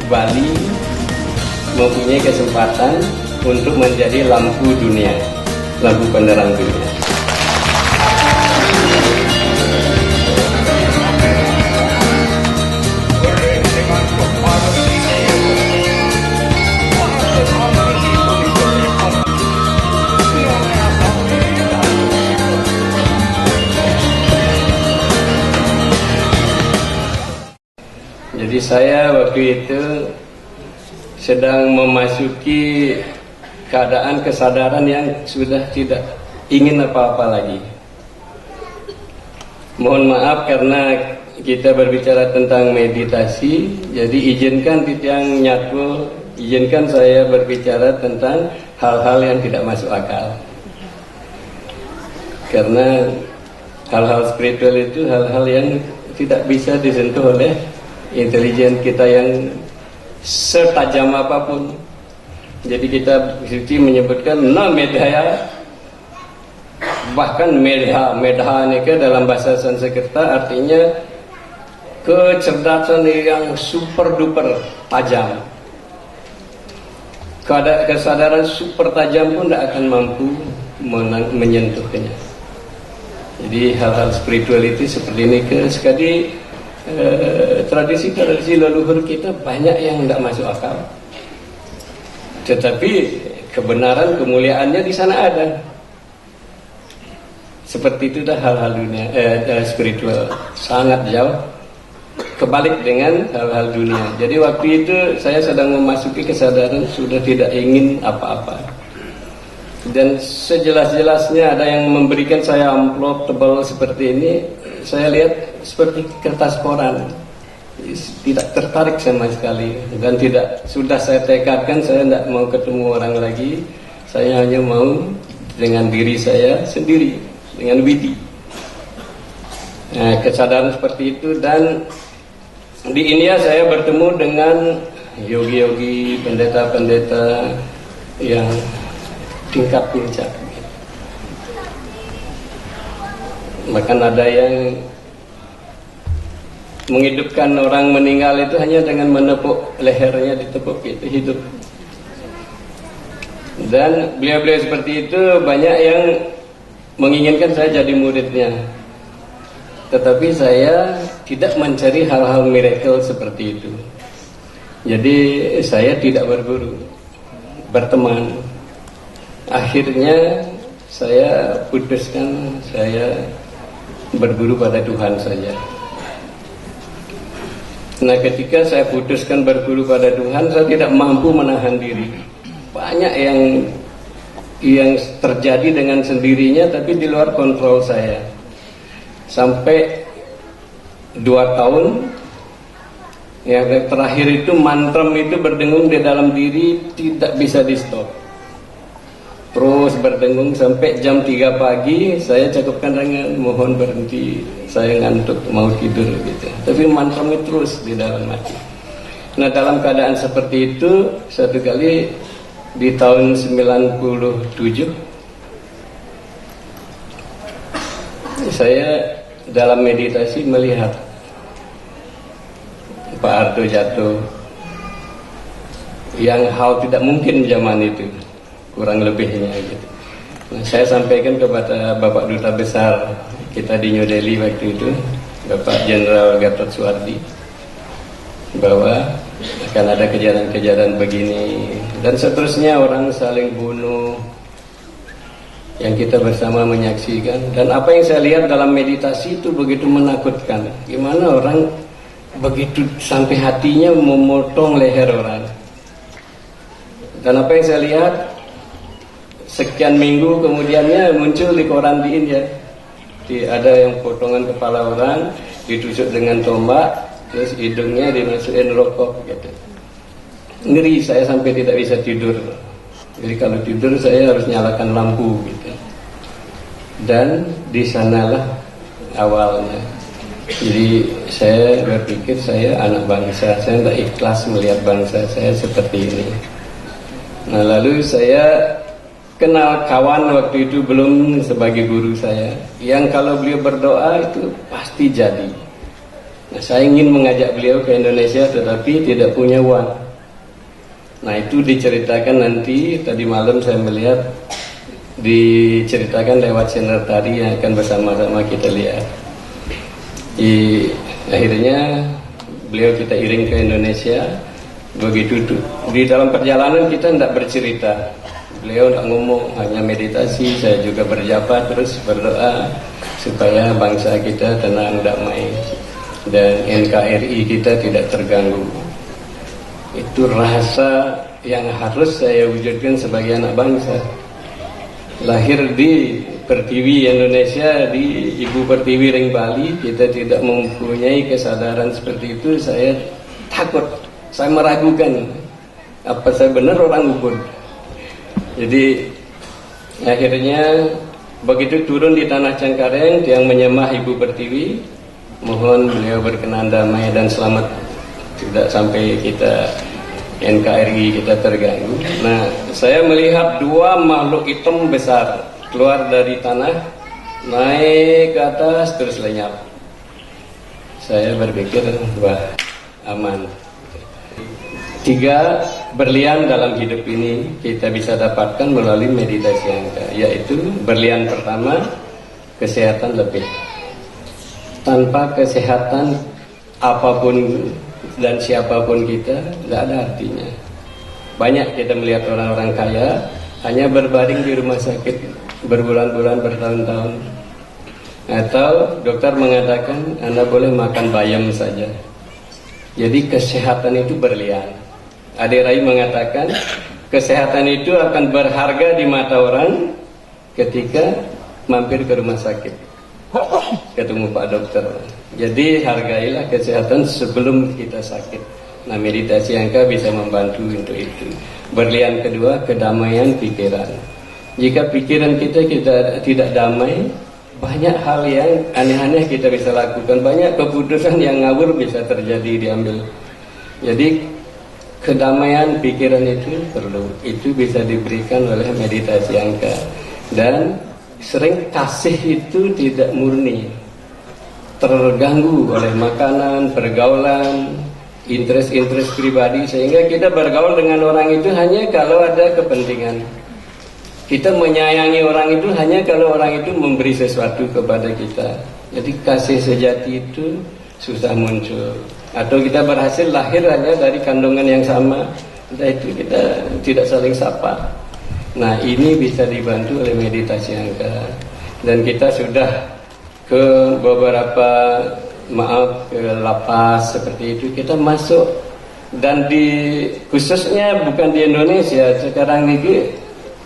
Bali mempunyai kesempatan untuk menjadi lampu dunia, lampu penerang dunia. Jadi saya waktu itu sedang memasuki keadaan kesadaran yang sudah tidak ingin apa-apa lagi. Mohon maaf karena kita berbicara tentang meditasi, jadi izinkan Titiang Nyatwo, izinkan saya berbicara tentang hal-hal yang tidak masuk akal. Karena hal-hal spiritual itu hal-hal yang tidak bisa disentuh oleh intelijen kita yang setajam apapun. Jadi kita suci menyebutkan na medhaya, bahkan medha ini ke dalam bahasa Sanskerta artinya kecerdasan yang super duper tajam. Kesadaran super tajam pun tidak akan mampu menyentuhnya. Jadi hal-hal spiritual itu seperti ini sekali tradisi leluhur kita banyak yang tidak masuk akal. Tetapi kebenaran kemuliaannya di sana ada. Seperti itu dah hal-hal dunia spiritual sangat jauh kebalik dengan hal-hal dunia. Jadi waktu itu saya sedang memasuki kesadaran sudah tidak ingin apa-apa. Dan sejelas-jelasnya ada yang memberikan saya amplop tebal seperti ini, saya lihat seperti kertas koran, tidak tertarik sama sekali. Dan sudah saya tekadkan saya tidak mau ketemu orang lagi, saya hanya mau dengan diri saya sendiri, dengan widi. Nah, kesadaran seperti itu. Dan di India saya bertemu dengan yogi-yogi, pendeta-pendeta yang tingkat puncak. Bahkan ada yang menghidupkan orang meninggal itu hanya dengan menepuk lehernya, ditepuk itu hidup. Dan beliau-beliau seperti itu banyak yang menginginkan saya jadi muridnya. Tetapi saya tidak mencari hal-hal miracle seperti itu. Jadi saya tidak berguru, berteman. Akhirnya saya putuskan saya berguru pada Tuhan saja. Nah, ketika saya putuskan berguru pada Tuhan, saya tidak mampu menahan diri. Banyak yang terjadi dengan sendirinya, tapi di luar kontrol saya. Sampai 2 tahun, yang terakhir itu mantra itu berdengung di dalam diri, tidak bisa di stop. Terus berdengung sampai jam 3 pagi, saya cukupkan dengan mohon berhenti, saya ngantuk mau tidur gitu. Tapi mantra itu terus di dalam hati. Nah, dalam keadaan seperti itu, satu kali di tahun 97 saya dalam meditasi melihat Pak Arto jatuh, yang hal tidak mungkin zaman itu, kurang lebihnya gitu. Nah, saya sampaikan kepada Bapak Duta Besar kita di New Delhi waktu itu, Bapak Jenderal Gatot Suwardi, bahwa akan ada kejadian-kejadian begini dan seterusnya, orang saling bunuh yang kita bersama menyaksikan. Dan apa yang saya lihat dalam meditasi itu begitu menakutkan. Gimana orang begitu sampai hatinya memotong leher orang. Dan apa yang saya lihat, sekian minggu kemudiannya muncul di koran di India, ada yang potongan kepala orang ditusuk dengan tombak, terus hidungnya dimasukin rokok gitu. Ngeri, saya sampai tidak bisa tidur. Jadi kalau tidur saya harus nyalakan lampu gitu. Dan di sanalah awalnya. Jadi saya berpikir saya anak bangsa, saya tidak ikhlas melihat bangsa saya seperti ini. Nah, lalu saya kenal kawan waktu itu belum sebagai guru saya, yang kalau beliau berdoa itu pasti jadi. Nah, saya ingin mengajak beliau ke Indonesia tetapi tidak punya uang. Nah, itu diceritakan nanti, tadi malam saya melihat diceritakan lewat channel tadi yang akan bersama-sama kita lihat. Akhirnya beliau kita iring ke Indonesia. Begitu di dalam perjalanan kita tidak bercerita, beliau tidak ngomong, hanya meditasi. Saya juga berjapa terus berdoa supaya bangsa kita tenang, damai, dan NKRI kita tidak terganggu. Itu rasa yang harus saya wujudkan sebagai anak bangsa. Lahir di Pertiwi Indonesia, di Ibu Pertiwi Ring Bali, kita tidak mempunyai kesadaran seperti itu. Saya takut, saya meragukan apa saya benar orang Ubud. Jadi akhirnya begitu turun di tanah Cengkareng, yang menyembah Ibu Pertiwi, mohon beliau berkenan damai dan selamat, tidak sampai kita NKRI kita terganggu. Nah, saya melihat dua makhluk hitam besar keluar dari tanah, naik ke atas terus lenyap. Saya berpikir, wah, aman. 3 berlian dalam hidup ini kita bisa dapatkan melalui meditasi angka, yaitu berlian pertama, kesehatan lebih. Tanpa kesehatan apapun dan siapapun kita tidak ada artinya. Banyak kita melihat orang-orang kaya hanya berbaring di rumah sakit berbulan-bulan, bertahun-tahun, atau dokter mengatakan Anda boleh makan bayam saja. Jadi kesehatan itu berlian. Adik Rai mengatakan kesehatan itu akan berharga di mata orang ketika mampir ke rumah sakit ketemu Pak Dokter. Jadi hargailah kesehatan sebelum kita sakit. Nah, meditasi angka bisa membantu untuk itu. Berlian kedua, kedamaian pikiran. Jika pikiran kita tidak damai, banyak hal yang aneh-aneh kita bisa lakukan, banyak keputusan yang ngawur bisa terjadi, diambil. Jadi kedamaian pikiran itu perlu, itu bisa diberikan oleh meditasi angka. Dan sering kasih itu tidak murni, terganggu oleh makanan, pergaulan, interest pribadi, sehingga kita bergaul dengan orang itu hanya kalau ada kepentingan. Kita menyayangi orang itu hanya kalau orang itu memberi sesuatu kepada kita. Jadi kasih sejati itu susah muncul. Atau kita berhasil lahir hanya dari kandungan yang sama, itu kita tidak saling sapa. Nah, ini bisa dibantu oleh meditasi angka. Dan kita sudah ke beberapa, ke lapas seperti itu, kita masuk. Dan khususnya bukan di Indonesia, sekarang ini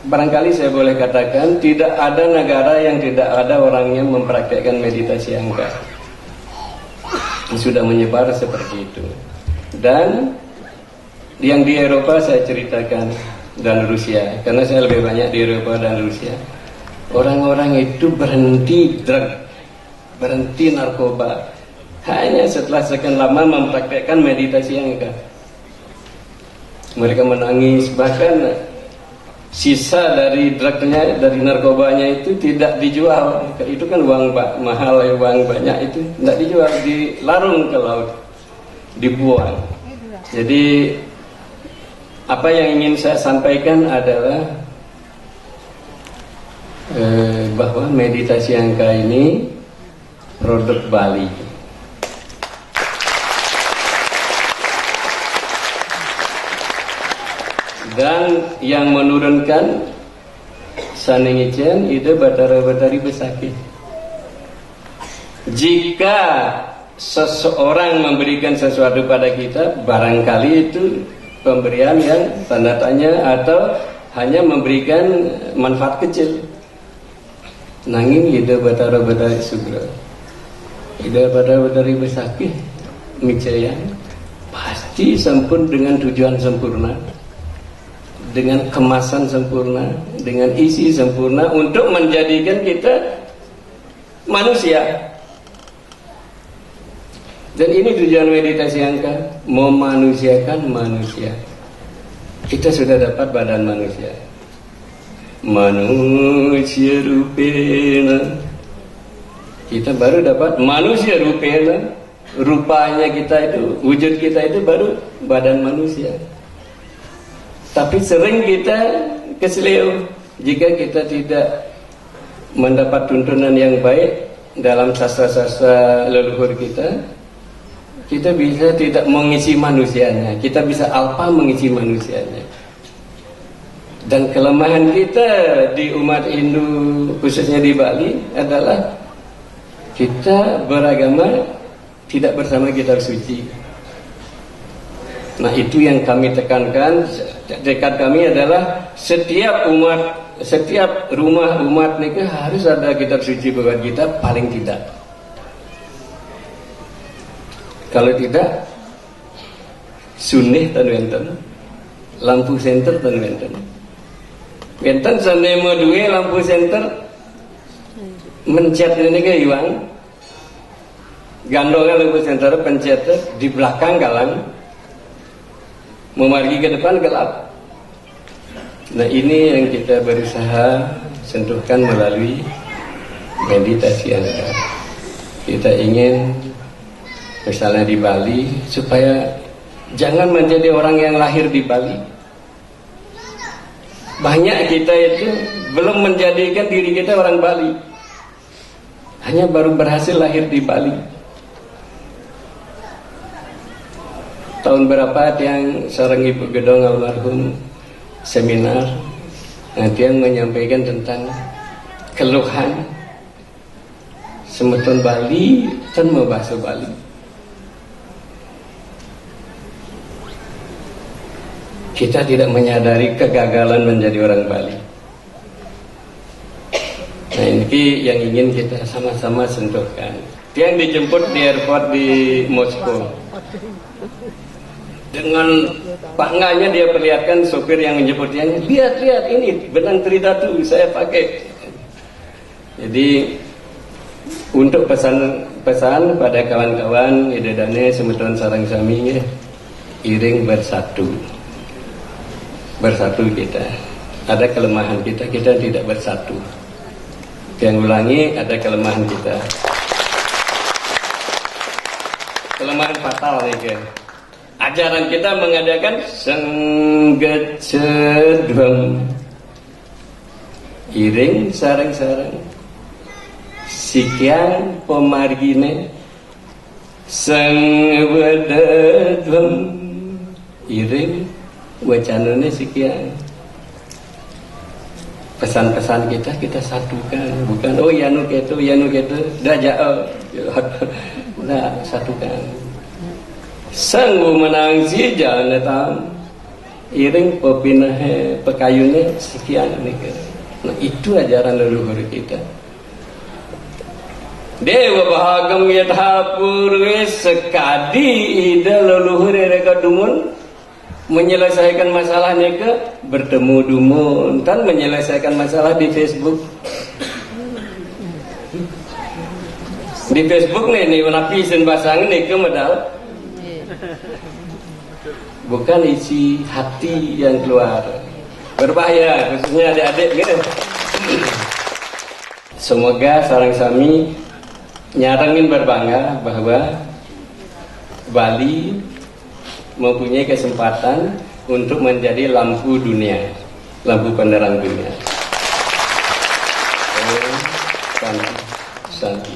barangkali saya boleh katakan tidak ada negara yang tidak ada orangnya mempraktikkan meditasi angka. Sudah menyebar seperti itu. Dan yang di Eropa saya ceritakan, dan Rusia, karena saya lebih banyak di Eropa dan Rusia. Orang-orang itu berhenti drug, berhenti narkoba hanya setelah sekian lama mempraktikkan meditasi angka. Mereka menangis, bahkan sisa dari drugnya, dari narkobanya itu tidak dijual. Itu kan uang mahal, uang banyak, itu tidak dijual, dilarung ke laut, dibuang. Jadi apa yang ingin saya sampaikan adalah bahwa meditasi angka ini produk Bali. Dan yang menurunkan Sanengichen itu Batara Batari Besaki. Jika seseorang memberikan sesuatu pada kita, barangkali itu pemberian yang tanda tanya atau hanya memberikan manfaat kecil. Nanging ida Batara Batari Sugro, ida Batara Batari Besaki Micaya pasti sempurna, dengan tujuan sempurna, dengan kemasan sempurna, dengan isi sempurna untuk menjadikan kita manusia. Dan ini tujuan meditasi angka, memanusiakan manusia. Kita sudah dapat badan manusia, manusia rupena. Kita baru dapat manusia rupena, rupanya kita itu, wujud kita itu baru badan manusia. Tapi sering kita keseleo jika kita tidak mendapat tuntunan yang baik dalam sastra-sastra leluhur kita. Kita bisa tidak mengisi manusianya, kita bisa alpa mengisi manusianya. Dan kelemahan kita di umat Hindu, khususnya di Bali, adalah kita beragama tidak bersama kitab suci. Nah, itu yang kami tekankan. Tekad kami adalah setiap umat, setiap rumah umat ini harus ada kitab suci Bhagavad Gita paling tidak. Kalau tidak, sunnah tan wenten, lampu senter tan wenten. Wenten sanema duwe lampu senter mencet ini ke iwang. Gandongan lampu senter pencet di belakang galang, memargi ke depan gelap. Nah, ini yang kita berusaha sentuhkan melalui meditasi Anda. Kita ingin misalnya di Bali, supaya jangan menjadi orang yang lahir di Bali. Banyak kita itu belum menjadikan diri kita orang Bali, hanya baru berhasil lahir di Bali. Tahun berapa yang seorang Ibu Gedong almarhum seminar, dia menyampaikan tentang keluhan semeton Bali dan bahasa Bali. Kita tidak menyadari kegagalan menjadi orang Bali. Nah, ini yang ingin kita sama-sama sentuhkan. Dia yang dijemput di airport di Moskow. Dengan pangganya dia perlihatkan sopir yang menjemputnya, lihat ini benang tridatu saya pakai. Jadi untuk pesan pada kawan-kawan idedane semeton sarang sami, iring bersatu. Bersatu kita. Ada kelemahan kita tidak bersatu. Yang ulangi, ada kelemahan kita. Kelemahan fatal nih kan. Ajaran kita mengadakan senggecedwem, iring sarang-sarang, sikian pemargine, senggededwem, iring wacananya sekian. Pesan-pesan kita satukan, bukan oh yanu ketu dah jauh, dah satukan. Sanggu menang si jalan tam, iring pepinah pekayunya sekian nih. Nah, itu ajaran leluhur kita. Dewa bahagam yatapurwe sekadi ida leluhur mereka dumun menyelesaikan masalahnya ke bertemu dumun, kan menyelesaikan masalah di Facebook. Di Facebook nih menapisin basang nih ke medal, bukan isi hati yang keluar, berbahaya khususnya adik-adik gitu. Semoga sarang sami nyarangin berbangga bahwa Bali mempunyai kesempatan untuk menjadi lampu dunia, lampu penerang dunia. Santi.